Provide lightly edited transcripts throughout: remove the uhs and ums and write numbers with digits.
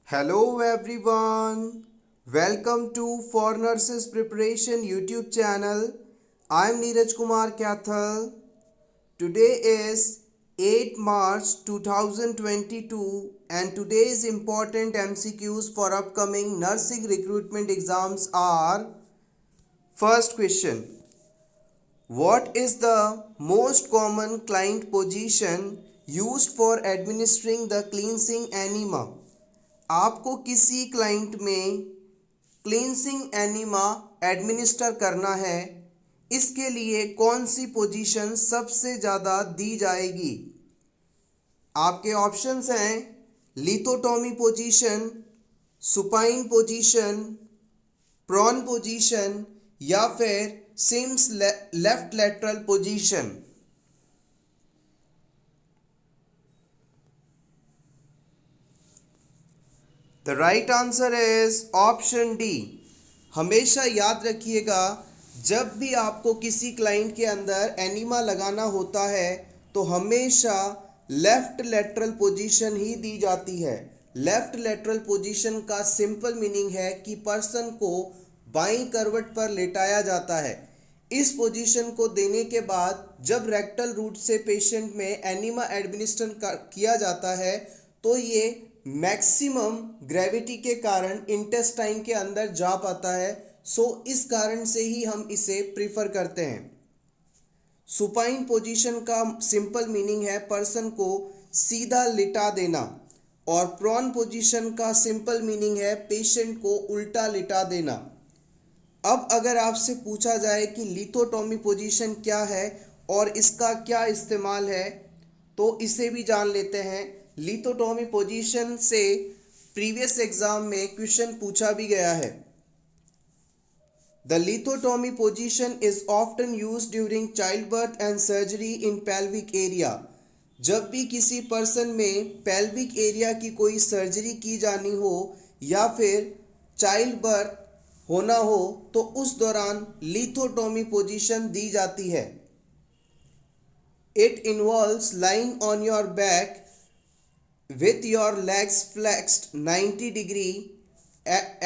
Hello everyone. Welcome to For Nurses Preparation YouTube channel. I am Neeraj Kumar Kathal. Today is 8 March 2022 and today's important MCQs for upcoming nursing recruitment exams are: first question, what is the most common client position used for administering the cleansing enema? आपको किसी client में cleansing enema administer करना है, इसके लिए कौन सी position सबसे ज़्यादा दी जाएगी? आपके ऑप्शंस हैं lithotomy position, supine position, prone position या फिर Sims left lateral position. The right answer is option D. हमेशा याद रखिएगा, जब भी आपको किसी क्लाइंट के अंदर एनिमा लगाना होता है तो हमेशा लेफ्ट लेटरल पोजीशन ही दी जाती है। लेफ्ट लेटरल पोजीशन का सिंपल मीनिंग है कि पर्सन को बाईं करवट पर लेटाया जाता है। इस पोजीशन को देने के बाद जब रेक्टल रूट से पेशेंट में एनिमा एडमिनिस्टर किया जाता है तो ये मैक्सिमम ग्रेविटी के कारण इंटेस्टाइन के अंदर जा पाता है। सो इस कारण से ही हम इसे प्रीफर करते हैं। सुपाइन पोजीशन का सिंपल मीनिंग है पर्सन को सीधा लिटा देना और प्रॉन पोजीशन का सिंपल मीनिंग है पेशेंट को उल्टा लिटा देना। अब अगर आपसे पूछा जाए कि लिथोटॉमी पोजीशन क्या है और इसका क्या इस्तेमाल है तो इसे भी जान लेते हैं। लिथोटॉमी पोजीशन से प्रीवियस एग्जाम में क्वेश्चन पूछा भी गया है। The लिथोटॉमी position is often used during child birth and surgery in pelvic area. जब भी किसी पर्सन में पेल्विक एरिया की कोई सर्जरी की जानी हो या फिर चाइल्ड बर्थ होना हो तो उस दौरान लिथोटॉमी पोजीशन दी जाती है। It involves lying on your back with your legs flexed 90 degree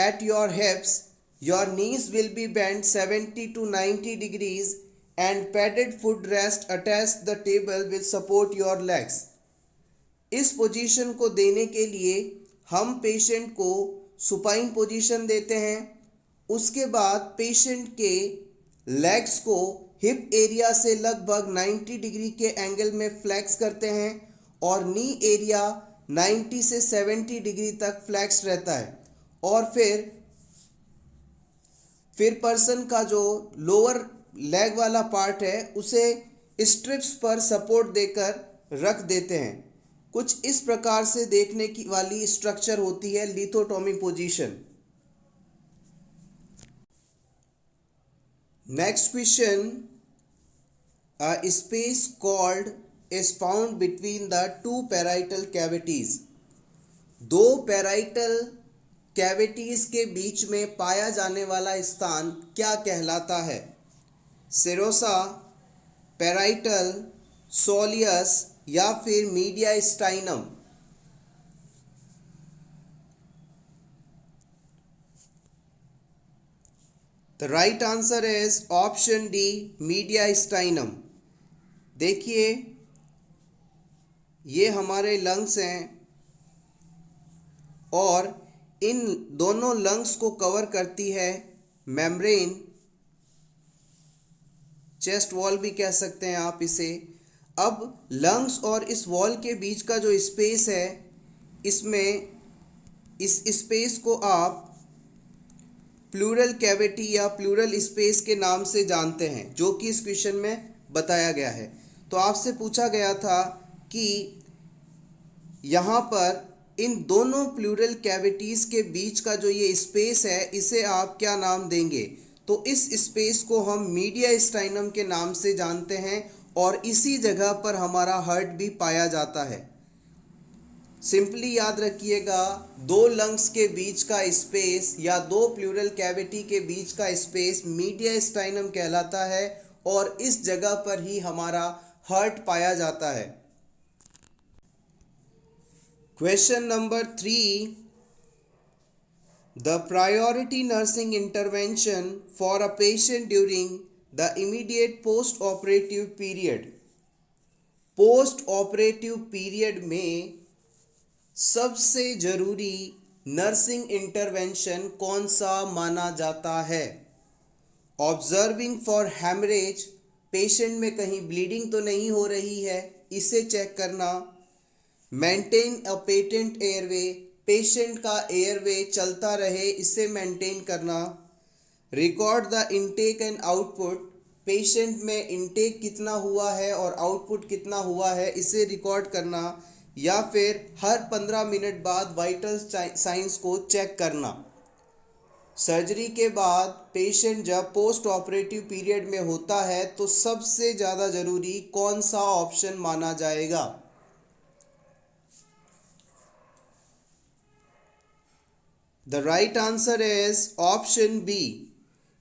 at your hips. Your knees will be bent 70 to 90 degrees and padded footrest attached the table will support your legs. इस position को देने के लिए हम patient को supine position देते हैं। उसके बाद पेशेंट के लेग्स को हिप एरिया से लगभग 90 डिग्री के एंगल में फ्लैक्स करते हैं और नी एरिया 90 से 70 डिग्री तक फ्लैक्स रहता है और फिर पर्सन का जो लोअर लेग वाला पार्ट है उसे स्ट्रिप्स पर सपोर्ट देकर रख देते हैं। कुछ इस प्रकार से देखने की वाली स्ट्रक्चर होती है लिथोटॉमी position. Next question, a space called is found between the two parietal cavities. दो पैराइटल कैविटीज के बीच में पाया जाने वाला स्थान क्या कहलाता है? सेरोसा, पैराइटल, सोलियस या फिर mediastinum? The right answer is option D, mediastinum. देखिए, ये हमारे लंग्स हैं और इन दोनों लंग्स को कवर करती है मेम्ब्रेन, चेस्ट वॉल भी कह सकते हैं आप इसे। अब लंग्स और इस वॉल के बीच का जो स्पेस है, इसमें इस स्पेस को आप प्लूरल कैविटी या प्लूरल स्पेस के नाम से जानते हैं, जो कि इस क्वेश्चन में बताया गया है। तो आपसे पूछा गया था कि यहाँ पर इन दोनों प्लूरल कैविटीज़ के बीच का जो ये स्पेस है इसे आप क्या नाम देंगे? तो इस स्पेस को हम मीडियास्टाइनम के नाम से जानते हैं और इसी जगह पर हमारा हार्ट भी पाया जाता है। सिंपली याद रखिएगा, दो लंग्स के बीच का स्पेस या दो प्लूरल कैविटी के बीच का स्पेस मीडियास्टाइनम कहलाता है और इस जगह पर ही हमारा हार्ट पाया जाता है। Question number 3, The priority nursing intervention for a patient during the immediate post-operative period. Post operative period में सबसे जरूरी नर्सिंग इंटरवेंशन कौन सा माना जाता है? ऑब्जर्विंग फॉर हेमरेज, पेशेंट में कहीं ब्लीडिंग तो नहीं हो रही है, इसे चेक करना। Maintain a patent airway, patient का एयरवे चलता रहे, इसे मेंटेन करना। Record the intake and output, patient में इनटेक कितना हुआ है और आउटपुट कितना हुआ है, इसे रिकॉर्ड करना। या फिर हर 15 मिनट बाद वाइटल साइंस को चेक करना। सर्जरी के बाद पेशेंट जब पोस्ट ऑपरेटिव पीरियड में होता है तो सबसे ज़्यादा ज़रूरी कौन सा ऑप्शन माना जाएगा? The right answer is option B.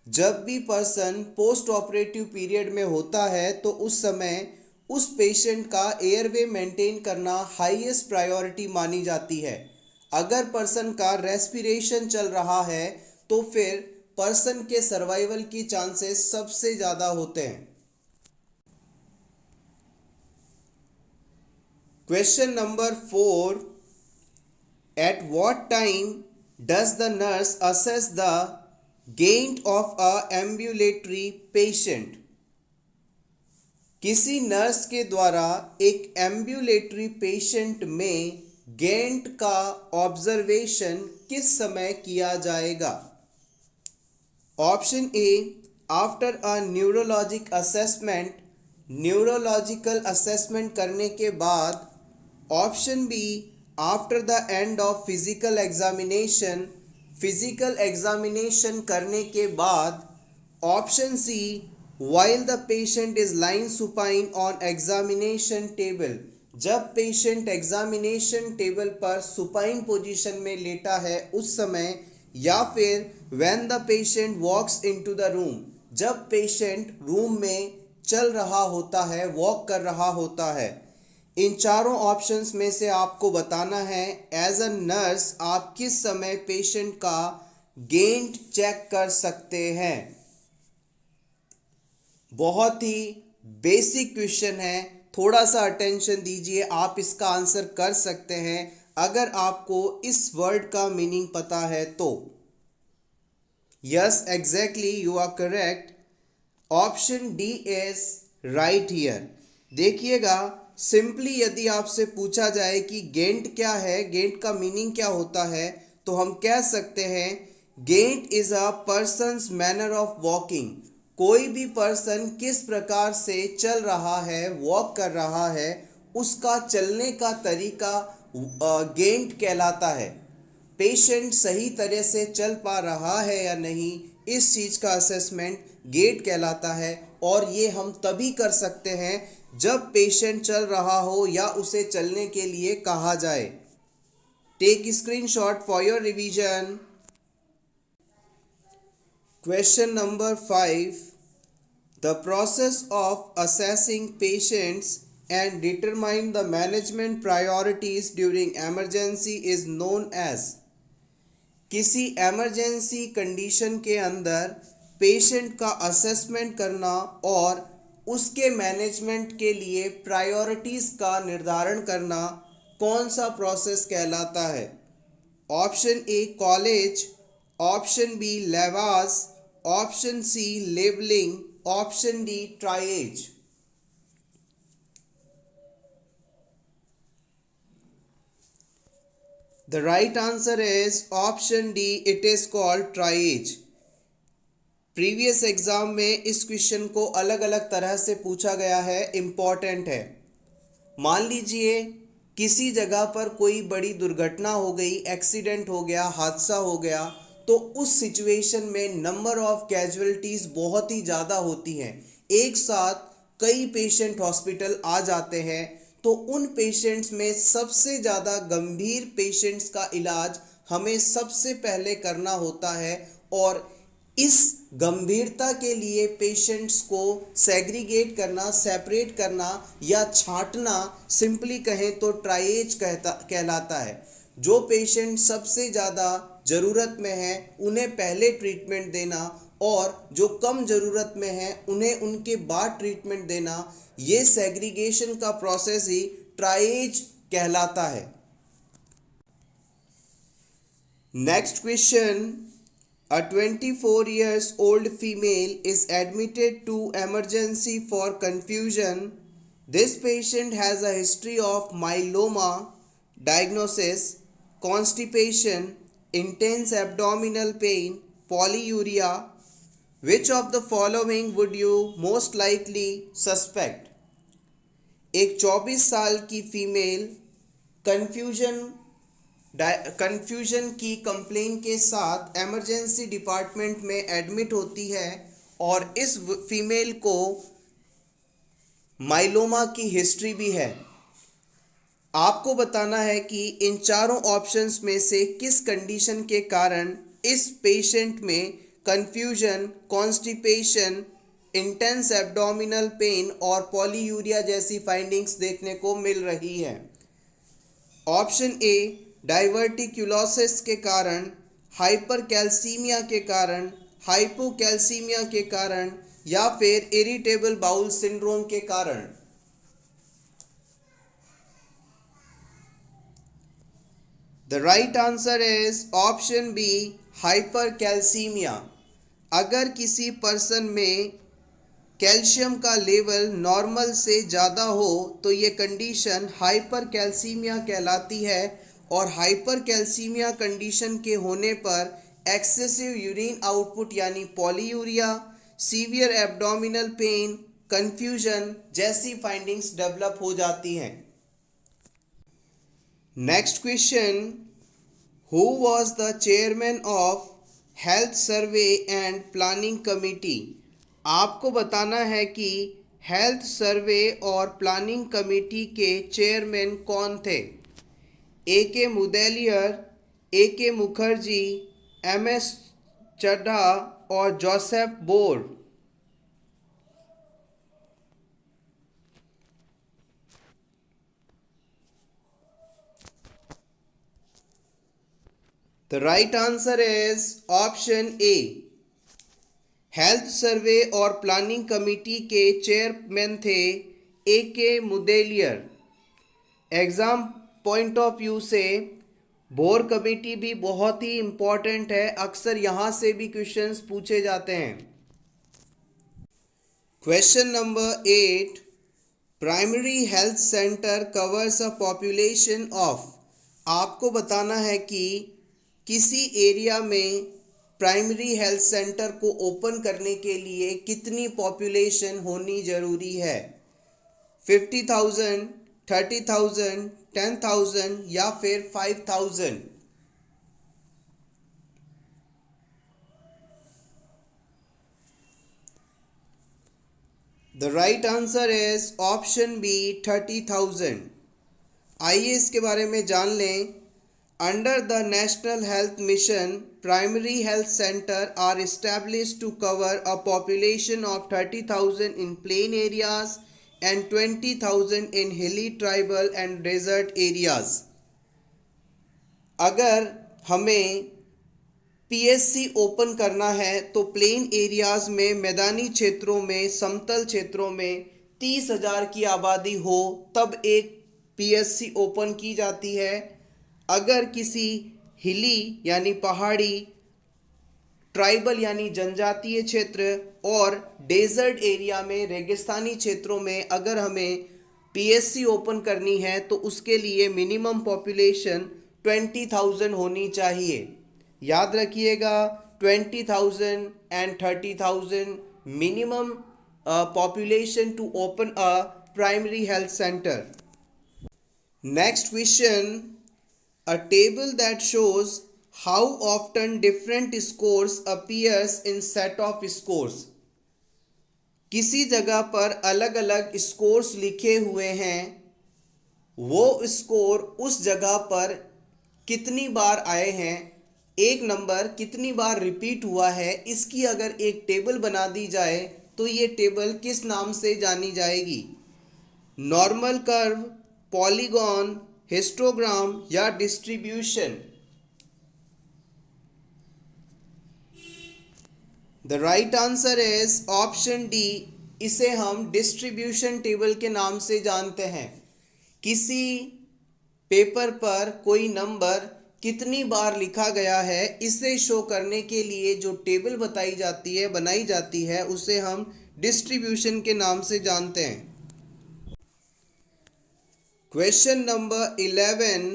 जब भी पर्सन पोस्ट ऑपरेटिव पीरियड में होता है तो उस समय उस पेशेंट का एयरवे मेंटेन करना हाईएस्ट प्रायोरिटी मानी जाती है। अगर पर्सन का रेस्पिरेशन चल रहा है तो फिर पर्सन के सर्वाइवल की चांसेस सबसे ज़्यादा होते हैं। Question number 4, at what time does the nurse assess the gait of a ambulatory patient? किसी नर्स के द्वारा एक एम्बुलेटरी पेशेंट में गेंट का ऑब्जर्वेशन किस समय किया जाएगा? Option A, after a neurologic assessment, neurological assessment करने के बाद। Option B, after the end of physical examination, physical examination करने के बाद। Option C, while the patient is lying supine on examination table, जब पेशेंट एग्जामिनेशन टेबल पर supine position में लेटा है उस समय। या फिर when the patient walks into the room, जब पेशेंट रूम में चल रहा होता है, वॉक कर रहा होता है। इन चारों ऑप्शंस में से आपको बताना है एज अ नर्स आप किस समय पेशेंट का गेंट चेक कर सकते हैं। बहुत ही बेसिक क्वेश्चन है, थोड़ा सा अटेंशन दीजिए, आप इसका आंसर कर सकते हैं अगर आपको इस वर्ड का मीनिंग पता है तो। Yes, exactly, you are correct. Option D is right here. देखिएगा, सिंपली यदि आपसे पूछा जाए कि गेंट क्या है, गेंट का मीनिंग क्या होता है, तो हम कह सकते हैं gait is a person's manner of walking. कोई भी पर्सन किस प्रकार से चल रहा है, वॉक कर रहा है, उसका चलने का तरीका गेंट कहलाता है। पेशेंट सही तरह से चल पा रहा है या नहीं, इस चीज़ का असेसमेंट गेट कहलाता है। और ये हम तभी कर सकते हैं जब पेशेंट चल रहा हो या उसे चलने के लिए कहा जाए। Take screenshot for your revision. Question number 5. The process of assessing patients and determine the management priorities during emergency is known as. किसी emergency condition के अंदर पेशेंट का असेसमेंट करना और उसके मैनेजमेंट के लिए प्रायोरिटीज़ का निर्धारण करना कौन सा प्रोसेस कहलाता है? Option A, college. Option B, lavage. Option C, labelling. Option D, triage. The right answer is option D, it is called triage. Previous exam में इस क्वेश्चन को अलग अलग तरह से पूछा गया है, इम्पॉर्टेंट है। मान लीजिए किसी जगह पर कोई बड़ी दुर्घटना हो गई, एक्सीडेंट हो गया, हादसा हो गया, तो उस सिचुएशन में नंबर ऑफ कैजुअलिटीज़ बहुत ही ज़्यादा होती हैं। एक साथ कई पेशेंट हॉस्पिटल आ जाते हैं, तो उन पेशेंट्स में सबसे ज़्यादा गंभीर पेशेंट्स का इलाज हमें सबसे पहले करना होता है। और इस गंभीरता के लिए पेशेंट्स को सेग्रीगेट करना, सेपरेट करना या छांटना, सिंपली कहें तो ट्राइएज कहलाता है। जो पेशेंट सबसे ज़्यादा ज़रूरत में है उन्हें पहले ट्रीटमेंट देना और जो कम ज़रूरत में है उन्हें उनके बाद ट्रीटमेंट देना, ये सेग्रीगेशन का प्रोसेस ही ट्राइएज कहलाता है। Next question, a 24 years old female is admitted to emergency for confusion. This patient has a history of myeloma, diagnosis, constipation, intense abdominal pain, polyuria. Which of the following would you most likely suspect? एक 24 साल की female confusion की complain के साथ emergency department में admit होती है और इस फीमेल को माइलोमा की हिस्ट्री भी है। आपको बताना है कि इन चारों ऑप्शंस में से किस कंडीशन के कारण इस पेशेंट में confusion, constipation, intense abdominal pain और पॉलीयूरिया जैसी फाइंडिंग्स देखने को मिल रही है। ऑप्शन ए डाइवर्टिक्यूलोसिस के कारण, हाइपरकैल्सीमिया के कारण, हाइपोकैल्सीमिया के कारण या फिर इरिटेबल बाउल सिंड्रोम के कारण। The right answer is option B, hypercalcaemia. अगर किसी पर्सन में कैल्शियम का लेवल नॉर्मल से ज़्यादा हो तो ये कंडीशन हाइपरकैल्सीमिया कहलाती है और हाइपरकैल्सीमिया कंडीशन के होने पर एक्सेसिव यूरिन आउटपुट यानी polyuria, severe abdominal pain, confusion जैसी फाइंडिंग्स डेवलप हो जाती हैं। Next question, who was the chairman of health survey and planning committee? आपको बताना है कि हेल्थ सर्वे और प्लानिंग कमेटी के चेयरमैन कौन थे। ए के मुदेलियर, ए के मुखर्जी, एम एस चड्ढा और Joseph bore. The right answer is option A. Health survey और प्लानिंग कमेटी के चेयरमैन थे ए के मुदेलियर। एग्ज़ाम पॉइंट ऑफ व्यू से बोर कमेटी भी बहुत ही इम्पॉर्टेंट है, अक्सर यहाँ से भी क्वेश्चंस पूछे जाते हैं। Question number 8, primary health centre covers a population of. आपको बताना है कि किसी एरिया में प्राइमरी हेल्थ सेंटर को ओपन करने के लिए कितनी पॉपुलेशन होनी ज़रूरी है। 50,000, 30,000, 10,000 या फिर 5,000। The right answer is option B, 30,000। आइए इसके बारे में जान लें। Under the National Health Mission, primary health centers are established to cover a population of 30,000 in plain areas and 20,000 in hilly, tribal and desert areas. अगर हमें PSC open करना है तो प्लेन एरियाज़ में, मैदानी क्षेत्रों में, समतल क्षेत्रों में 30,000 की आबादी हो तब एक पीएससी ओपन की जाती है। अगर किसी हिली यानी पहाड़ी, ट्राइबल यानी जनजातीय क्षेत्र और डेजर्ट एरिया में, रेगिस्तानी क्षेत्रों में अगर हमें पीएससी ओपन करनी है तो उसके लिए मिनिमम पॉपुलेशन 20,000 होनी चाहिए। याद रखिएगा, 20,000 and 30,000 minimum population to open a primary health centre. Next question, a table that shows how often different scores appears in set of scores। किसी जगह पर अलग अलग स्कोर्स लिखे हुए हैं, वो स्कोर उस जगह पर कितनी बार आए हैं, एक नंबर कितनी बार रिपीट हुआ है, इसकी अगर एक टेबल बना दी जाए तो ये टेबल किस नाम से जानी जाएगी। नॉर्मल कर्व, पॉलीगॉन, हिस्टोग्राम या distribution. The right answer is option D. इसे हम डिस्ट्रीब्यूशन टेबल के नाम से जानते हैं। किसी पेपर पर कोई नंबर कितनी बार लिखा गया है इसे शो करने के लिए जो टेबल बनाई जाती है उसे हम डिस्ट्रीब्यूशन के नाम से जानते हैं। Question number 11।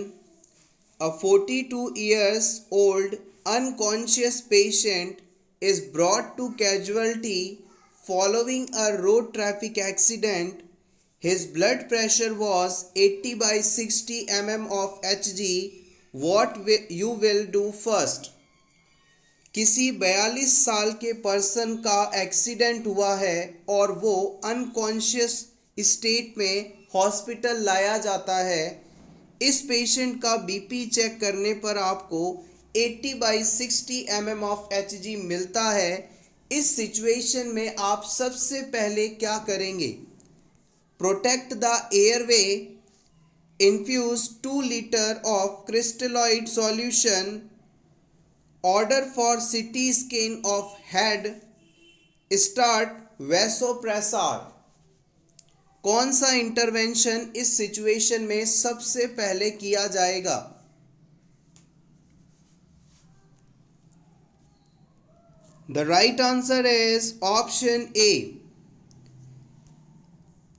A 42 years old unconscious patient is brought to casualty following a road traffic accident. His blood pressure was 80 by 60 mm of Hg. What you will do first? किसी 42 साल के पर्सन का accident हुआ है और वो unconscious state में hospital लाया जाता है। इस पेशेंट का बीपी चेक करने पर आपको 80 बाई 60 mm ऑफ Hg मिलता है। इस सिचुएशन में आप सबसे पहले क्या करेंगे? Protect the airway, infuse 2 litre of crystalloid solution, order for CT scan of head, start vasopressor. कौन सा इंटरवेंशन इस सिचुएशन में सबसे पहले किया जाएगा? The right answer is option A.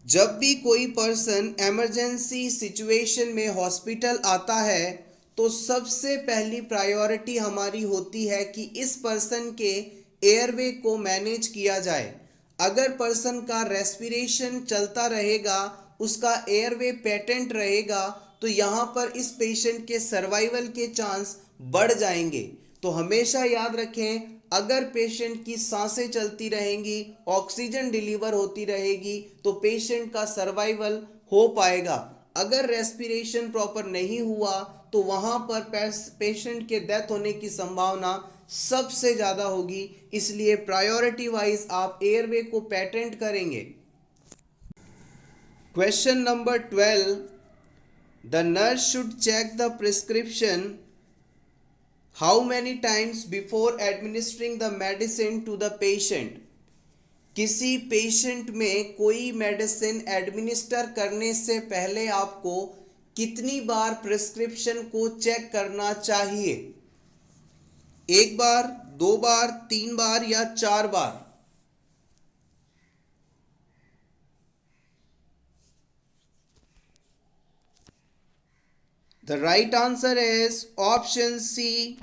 जब भी कोई पर्सन इमरजेंसी सिचुएशन में हॉस्पिटल आता है तो सबसे पहली प्रायोरिटी हमारी होती है कि इस पर्सन के एयरवे को मैनेज किया जाए। अगर पर्सन का रेस्पिरेशन चलता रहेगा, उसका एयरवे पेटेंट रहेगा, तो यहाँ पर इस पेशेंट के सर्वाइवल के चांस बढ़ जाएंगे। तो हमेशा याद रखें, अगर पेशेंट की सांसें चलती रहेंगी, ऑक्सीजन डिलीवर होती रहेगी, तो पेशेंट का सर्वाइवल हो पाएगा। अगर रेस्पिरेशन प्रॉपर नहीं हुआ तो वहाँ पर पेशेंट के डेथ होने की संभावना सबसे ज़्यादा होगी। इसलिए प्रायोरिटी वाइज आप एयरवे को पेटेंट करेंगे। Question number 12। The nurse should check the prescription how many times before administering the medicine to the patient. किसी पेशेंट में कोई मेडिसिन एडमिनिस्टर करने से पहले आपको कितनी बार प्रिस्क्रिप्शन को चेक करना चाहिए? 1 बार, 2 बार, 3 बार या 4 बार? The right answer is option C,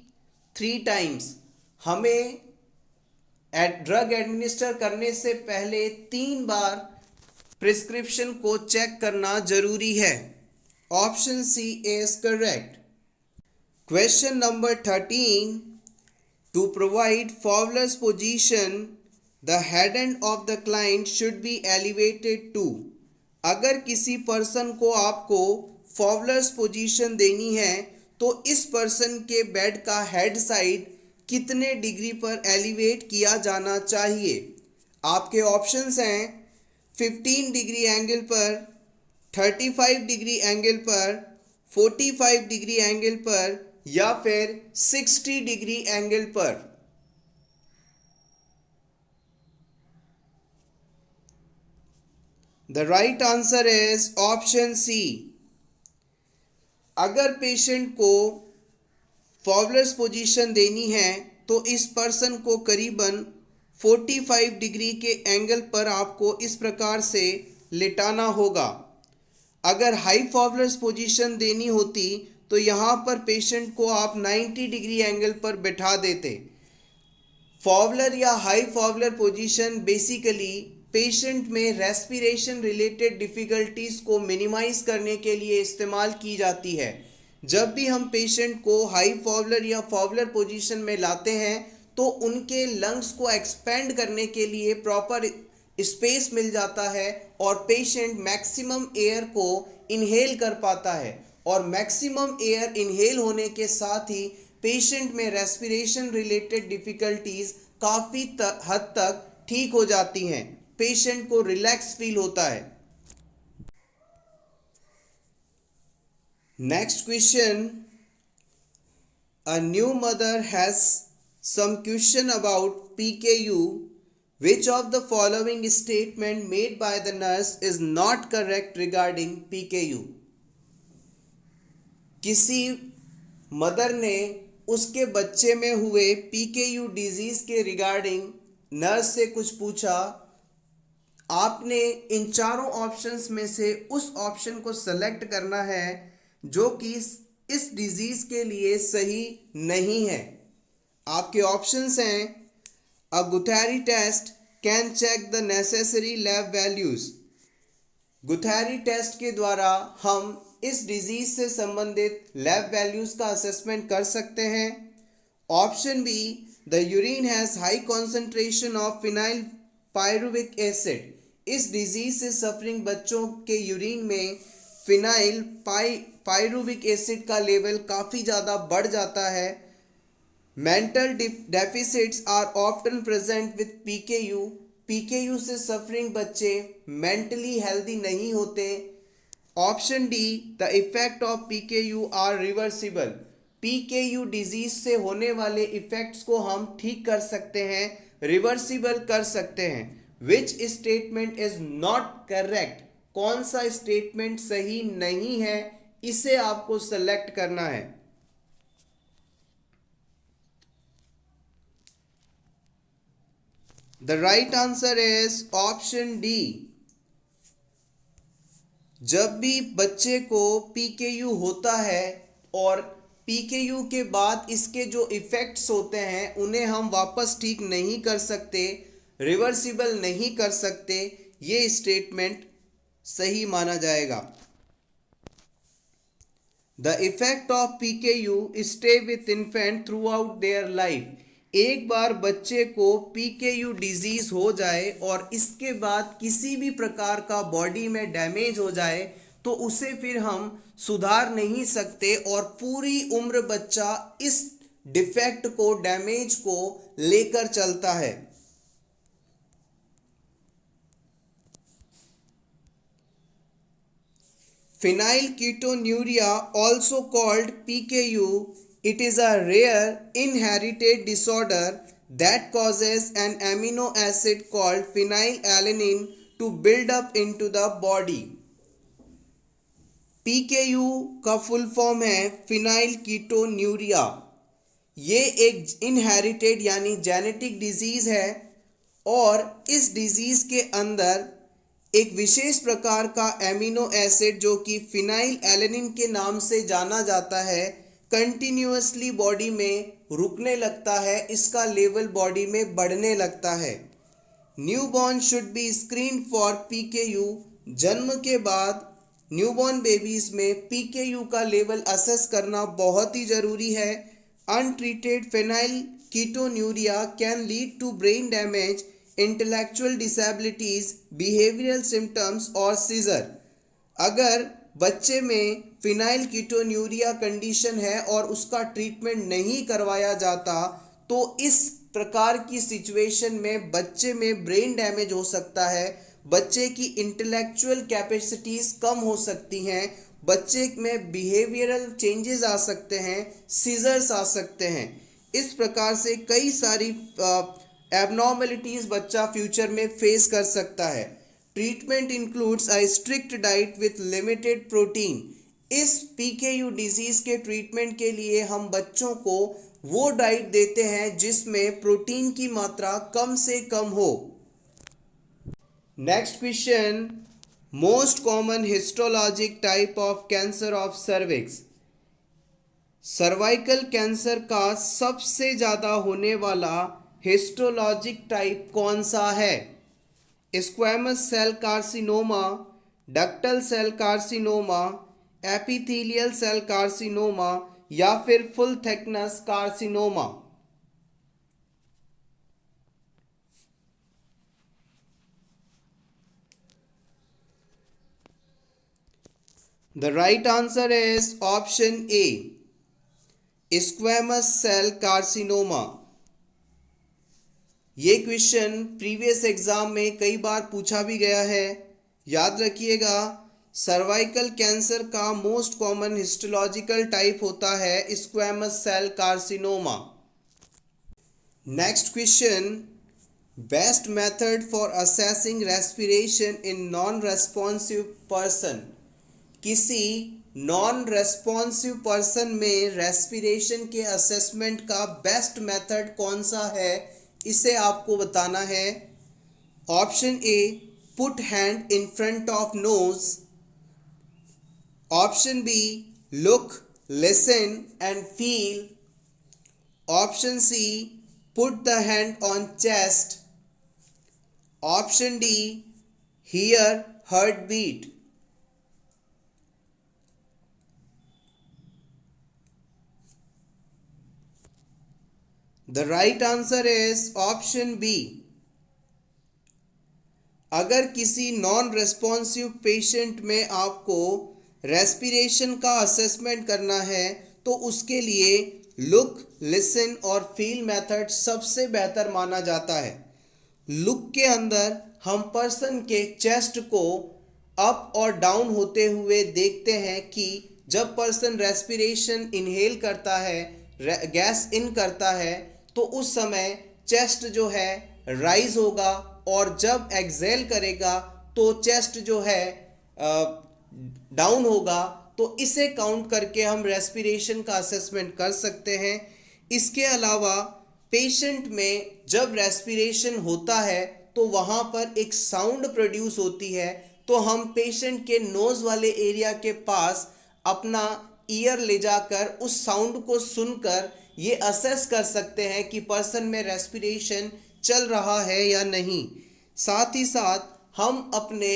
3 times. हमें ड्रग एडमिनिस्टर करने से पहले 3 बार प्रिस्क्रिप्शन को चेक करना जरूरी है। Option C is correct. Question number 13। To provide Fowler's position, the head end of the client should be elevated to। अगर किसी पर्सन को आपको फॉवलर्स पोजीशन देनी है तो इस पर्सन के बेड का हेड साइड कितने डिग्री पर एलिवेट किया जाना चाहिए? आपके ऑप्शंस हैं 15 डिग्री एंगल पर, 35 डिग्री एंगल पर, 45 डिग्री एंगल पर या फिर 60 डिग्री एंगल पर। The right answer is option C. अगर पेशेंट को फॉवलर्स पोजीशन देनी है तो इस पर्सन को करीबन 45 डिग्री के एंगल पर आपको इस प्रकार से लिटाना होगा। अगर हाई फॉवलर्स पोजीशन देनी होती तो यहाँ पर पेशेंट को आप 90 डिग्री एंगल पर बैठा देते। फॉवलर या high Fowler position basically patient में रेस्पिरेशन रिलेटेड डिफ़िकल्टीज़ को मिनिमाइज करने के लिए इस्तेमाल की जाती है। जब भी हम पेशेंट को हाई फॉवलर या फॉवलर पोजीशन में लाते हैं तो उनके लंग्स को एक्सपेंड करने के लिए प्रॉपर स्पेस मिल जाता है और पेशेंट मैक्सिमम एयर को इनहेल कर पाता है, और मैक्सिमम एयर इनहेल होने के साथ ही पेशेंट में रेस्पिरेशन रिलेटेड डिफ़िकल्टीज़ काफ़ी हद तक ठीक हो जाती हैं। पेशेंट को रिलैक्स फील होता है। Next question. A new mother has some question about PKU. Which of the following statement made by the nurse is not correct regarding PKU? किसी मदर ने उसके बच्चे में हुए PKU डिजीज के रिगार्डिंग नर्स से कुछ पूछा। आपने इन चारों ऑप्शंस में से उस ऑप्शन को सेलेक्ट करना है जो कि इस डिजीज के लिए सही नहीं है। आपके ऑप्शंस हैं a Guthrie test can check the necessary lab values. Guthrie test के द्वारा हम इस डिजीज से संबंधित लैब वैल्यूज का असेसमेंट कर सकते हैं। Option B, the urine has high concentration of phenyl pyruvic acid. इस डिजीज से सफरिंग बच्चों के यूरिन में फिनाइल पायरुविक एसिड का लेवल काफ़ी ज़्यादा बढ़ जाता है। Mental deficits are often present with PKU. PKU से सफरिंग बच्चे मेंटली हेल्दी नहीं होते। Option D, the effect of PKU are reversible. PKU disease से होने वाले इफेक्ट्स को हम ठीक कर सकते हैं, रिवर्सिबल कर सकते हैं। Which statement is not correct? कौन सा स्टेटमेंट सही नहीं है, इसे आपको सेलेक्ट करना है। The right answer is option D. जब भी बच्चे को पीकेयू होता है और पीकेयू के बाद इसके जो इफ़ेक्ट्स होते हैं उन्हें हम वापस ठीक नहीं कर सकते, रिवर्सिबल नहीं कर सकते, ये स्टेटमेंट सही माना जाएगा। The effect of PKU stay with infant through out their life. एक बार बच्चे को पीकेयू डिजीज हो जाए और इसके बाद किसी भी प्रकार का बॉडी में डैमेज हो जाए तो उसे फिर हम सुधार नहीं सकते और पूरी उम्र बच्चा इस डिफेक्ट को, डैमेज को लेकर चलता है। Phenylketonuria, also called PKU, it is a rare inherited disorder that causes an amino acid called phenylalanine to build up into the body. PKU का फुल फॉर्म है फिनाइलकीटोन्यूरिया। ये एक इनहेरिटेड यानी जेनेटिक डिजीज़ है और इस डिजीज़ के अंदर एक विशेष प्रकार का एमिनो एसिड जो कि फिनाइल एलेनिन के नाम से जाना जाता है कंटिन्यूअसली बॉडी में रुकने लगता है, इसका लेवल बॉडी में बढ़ने लगता है। Newborn should be screen for PKU. जन्म के बाद न्यूबॉर्न बेबीज में पीकेयू का लेवल असेस करना बहुत ही ज़रूरी है। Untreated phenylketonuria can lead to brain damage, intellectual disabilities, behavioural symptoms और सीजर। अगर बच्चे में फिनाइलकीटोन्यूरिया कंडीशन है और उसका ट्रीटमेंट नहीं करवाया जाता तो इस प्रकार की सिचुएशन में बच्चे में ब्रेन डैमेज हो सकता है, बच्चे की इंटेलेक्चुअल कैपेसिटीज़ कम हो सकती हैं, बच्चे में बिहेवियरल चेंजेस आ सकते हैं, सीजर्स आ सकते हैं। इस प्रकार से कई सारी एबनॉर्मलिटीज़ बच्चा फ्यूचर में फेस कर सकता है। Treatment includes a strict diet with limited protein. इस पीकेयू डिजीज़ के ट्रीटमेंट के लिए हम बच्चों को वो डाइट देते हैं जिसमें प्रोटीन की मात्रा कम से कम हो। Next question, most common histologic type of cancer of cervix. Cervical cancer का सबसे ज़्यादा होने वाला हिस्टोलॉजिक टाइप कौन सा है? Squamous cell carcinoma, ductal cell carcinoma, epithelial cell carcinoma या फिर full thickness carcinoma. The right answer is option A, squamous cell carcinoma. ये क्वेश्चन प्रीवियस एग्जाम में कई बार पूछा भी गया है, याद रखिएगा। सर्वाइकल कैंसर का मोस्ट कॉमन हिस्टोलॉजिकल टाइप होता है squamous cell carcinoma. Next question, best method for assessing respiration in non responsive person. किसी नॉन रेस्पॉन्सिव पर्सन में रेस्पिरेशन के असेसमेंट का बेस्ट मेथड कौन सा है, इसे आपको बताना है। Option A, put hand in front of nose. Option B, look, listen and feel. Option C, put the hand on chest. Option D, hear heartbeat. The right answer is option B. अगर किसी non responsive patient में आपको respiration का assessment करना है तो उसके लिए लुक, लिसन और फील मेथड सबसे बेहतर माना जाता है। लुक के अंदर हम पर्सन के चेस्ट को अप और डाउन होते हुए देखते हैं कि जब पर्सन रेस्पिरेशन इनहेल करता है, गैस इन करता है, तो उस समय चेस्ट जो है राइज होगा और जब एक्सेल करेगा तो चेस्ट जो है डाउन होगा। तो इसे काउंट करके हम रेस्पिरेशन का असेसमेंट कर सकते हैं। इसके अलावा पेशेंट में जब रेस्पिरेशन होता है तो वहाँ पर एक साउंड प्रोड्यूस होती है, तो हम पेशेंट के नोज़ वाले एरिया के पास अपना ईयर ले जाकर उस साउंड को सुनकर ये असेस कर सकते हैं कि पर्सन में रेस्पिरेशन चल रहा है या नहीं। साथ ही साथ हम अपने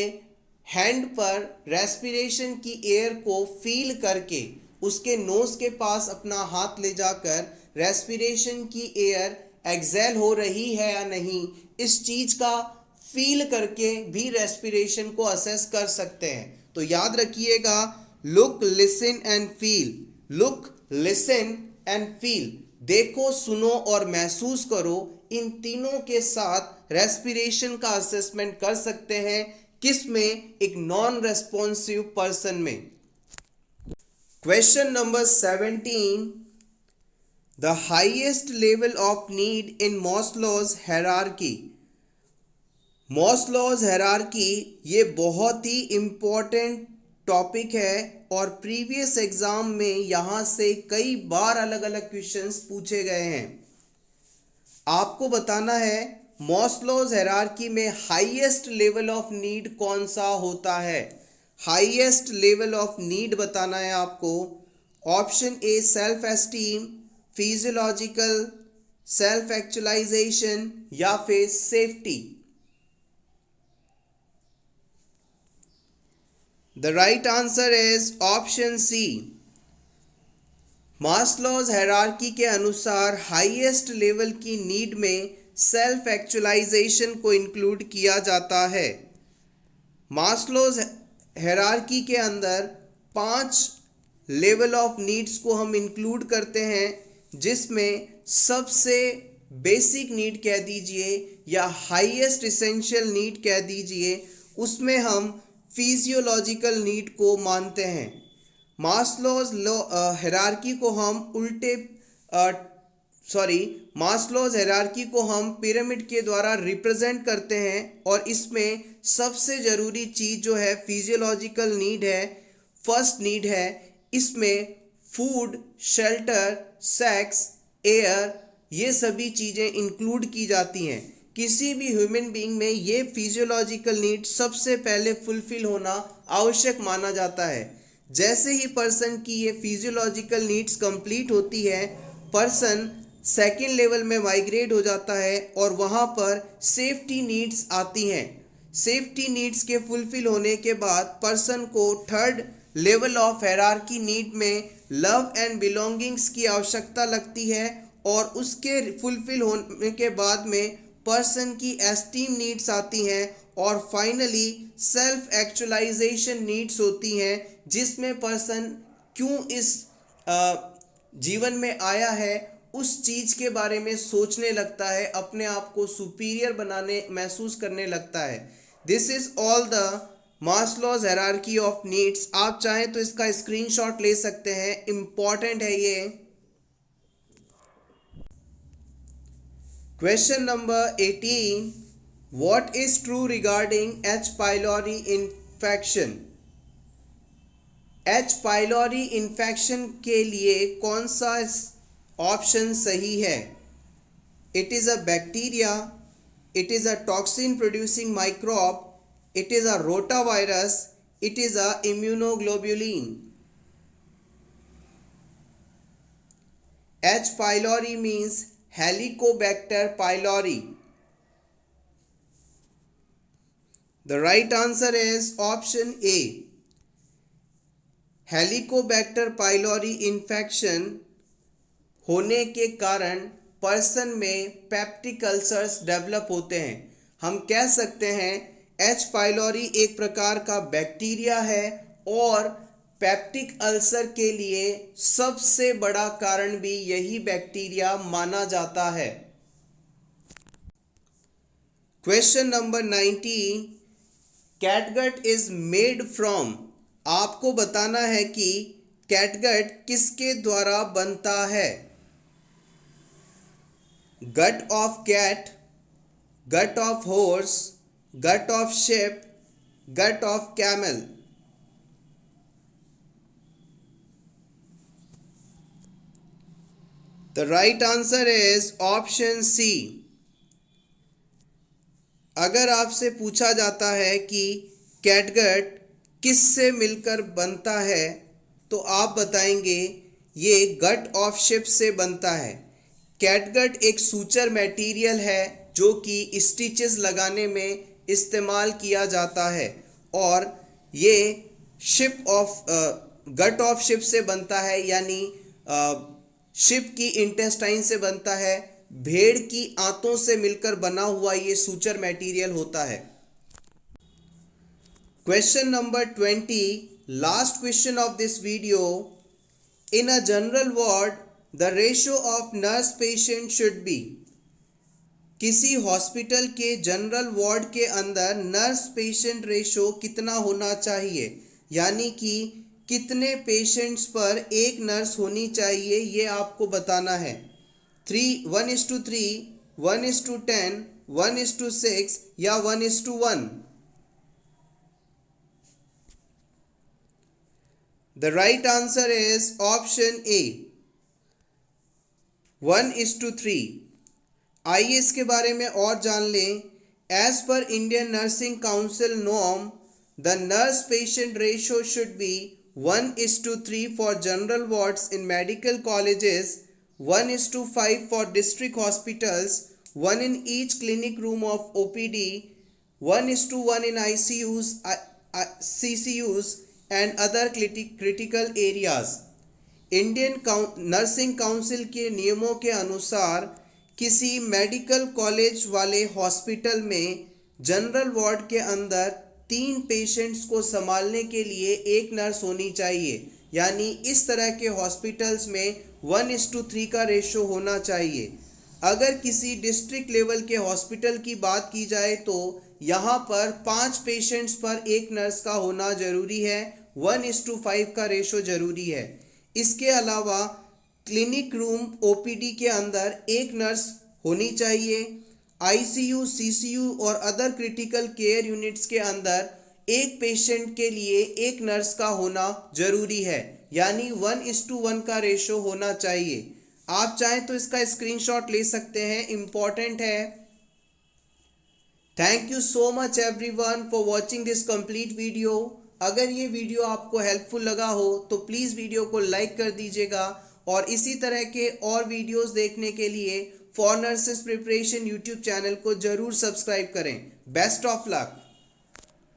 हैंड पर रेस्पिरेशन की एयर को फील करके उसके नोज़ के पास अपना हाथ ले जाकर रेस्पिरेशन की एयर एक्सेल हो रही है या नहीं, इस चीज़ का फील करके भी रेस्पिरेशन को असेस कर सकते हैं। तो याद रखिएगा, look, listen and feel. Look, listen and feel, देखो, सुनो और महसूस करो, इन तीनों के साथ रेस्पिरेशन का असेसमेंट कर सकते हैं। किस में? एक नॉन रेस्पॉन्सिव पर्सन में। Question number 17, the highest level of need in Maslow's hierarchy. Maslow's hierarchy ये बहुत ही इम्पोर्टेंट टॉपिक है और प्रीवियस एग्जाम में यहाँ से कई बार अलग अलग क्वेश्चंस पूछे गए हैं। आपको बताना है मॉस्लोज हायरार्की में हाईएस्ट लेवल ऑफ नीड कौन सा होता है। हाईएस्ट लेवल ऑफ नीड बताना है आपको। Option A, self esteem, physiological, self actualisation या फिर safety. The right answer is option C. Maslow's hierarchy के अनुसार हाईएस्ट लेवल की नीड में सेल्फ एक्चुअलाइजेशन को इंक्लूड किया जाता है। मास्लोज हायरार्की के अंदर 5 लेवल ऑफ नीड्स को हम इंक्लूड करते हैं, जिसमें सबसे बेसिक नीड कह दीजिए या हाईएस्ट इसेंशियल नीड कह दीजिए, उसमें हम फिजियोलॉजिकल नीड को मानते हैं। मास्लोज हायरार्की को हम मास्लोज हायरार्की को हम पिरामिड के द्वारा रिप्रेजेंट करते हैं और इसमें सबसे ज़रूरी चीज़ जो है फिजियोलॉजिकल नीड है, फर्स्ट नीड है। इसमें फूड, शेल्टर, सेक्स, एयर, ये सभी चीज़ें इंक्लूड की जाती हैं। किसी भी ह्यूमन बीइंग में ये फिजियोलॉजिकल नीड सबसे पहले फुलफिल होना आवश्यक माना जाता है। जैसे ही पर्सन की ये फिजियोलॉजिकल नीड्स कंप्लीट होती है, पर्सन सेकेंड लेवल में माइग्रेट हो जाता है और वहाँ पर सेफ्टी नीड्स आती हैं। सेफ्टी नीड्स के फुलफिल होने के बाद पर्सन को third level of hierarchy need में लव एंड बिलोंगिंग्स की आवश्यकता लगती है और उसके फुलफिल होने के बाद में पर्सन की एस्टीम नीड्स आती हैं और फाइनली सेल्फ एक्चुअलाइजेशन नीड्स होती हैं, जिसमें पर्सन क्यों इस जीवन में आया है उस चीज़ के बारे में सोचने लगता है, अपने आप को सुपीरियर बनाने महसूस करने लगता है। This is all the Maslow's hierarchy of needs. आप चाहें तो इसका स्क्रीनशॉट ले सकते हैं, इम्पॉर्टेंट है ये। Question number 18. What is true regarding H. pylori infection? H. pylori infection के लिए कौन सा ऑप्शन सही है? It is a bacteria, it is a toxin producing microbe, it is a rotavirus, it is a immunoglobulin. H. pylori means Helicobacter pylori. The right answer is option A. Helicobacter pylori infection होने के कारण person में peptic ulcers develop होते हैं। हम कह सकते हैं H. pylori एक प्रकार का बैक्टीरिया है और पेप्टिक अल्सर के लिए सबसे बड़ा कारण भी यही बैक्टीरिया माना जाता है। Question number 19. Catgut is made from. आपको बताना है कि कैटगट किसके द्वारा बनता है? Gut of cat, gut of horse, gut of sheep, gut of camel. The right answer is option C. अगर आपसे पूछा जाता है कि कैटगट किससे मिलकर बनता है तो आप बताएंगे ये गट ऑफ शिप से बनता है। कैटगट एक सूचर मटेरियल है जो कि स्टिचेस लगाने में इस्तेमाल किया जाता है और ये गट ऑफ शिप से बनता है, यानी शिप की इंटेस्टाइन से बनता है। भेड़ की आंतों से मिलकर बना हुआ ये सूचर मटेरियल होता है। Question number 20, last question of this video. In a general ward the ratio of nurse patient should be. किसी हॉस्पिटल के जनरल वार्ड के अंदर नर्स पेशेंट रेशियो कितना होना चाहिए, यानी कि कितने पेशेंट्स पर एक नर्स होनी चाहिए, ये आपको बताना है। 1:3, 1:10, 1:6 या 1:1. The right answer is option A, 1:3. आइए इसके बारे में और जान लें। As per Indian nursing council norm, the nurse patient ratio should be 1:3 for general wards in medical colleges, 1:5 for district hospitals, 1 in each clinic room of OPD, 1:1 in ICUs, CCUs and other critical areas. Indian nursing council के नियमों के अनुसार किसी medical college वाले hospital में general ward के अंदर 3 patients को संभालने के लिए एक नर्स होनी चाहिए, यानी इस तरह के हॉस्पिटल्स में 1:3 का रेशो होना चाहिए। अगर किसी डिस्ट्रिक्ट लेवल के हॉस्पिटल की बात की जाए तो यहाँ पर 5 पेशेंट्स पर एक नर्स का होना ज़रूरी है, 1:5 का रेशो ज़रूरी है। इसके अलावा क्लिनिक रूम OPD के अंदर एक नर्स होनी चाहिए। ICU, CCU और अदर क्रिटिकल केयर यूनिट्स के अंदर एक पेशेंट के लिए एक नर्स का होना ज़रूरी है, यानी 1:1 का रेशो होना चाहिए। आप चाहें तो इसका स्क्रीनशॉट ले सकते हैं, इम्पॉर्टेंट है। Thank you so much everyone for watching this complete video. अगर ये वीडियो आपको हेल्पफुल लगा हो तो प्लीज़ वीडियो को लाइक कर दीजिएगा और इसी तरह के और वीडियोस देखने के लिए for nurses preparation YouTube channel को ज़रूर सब्सक्राइब करें। Best of luck.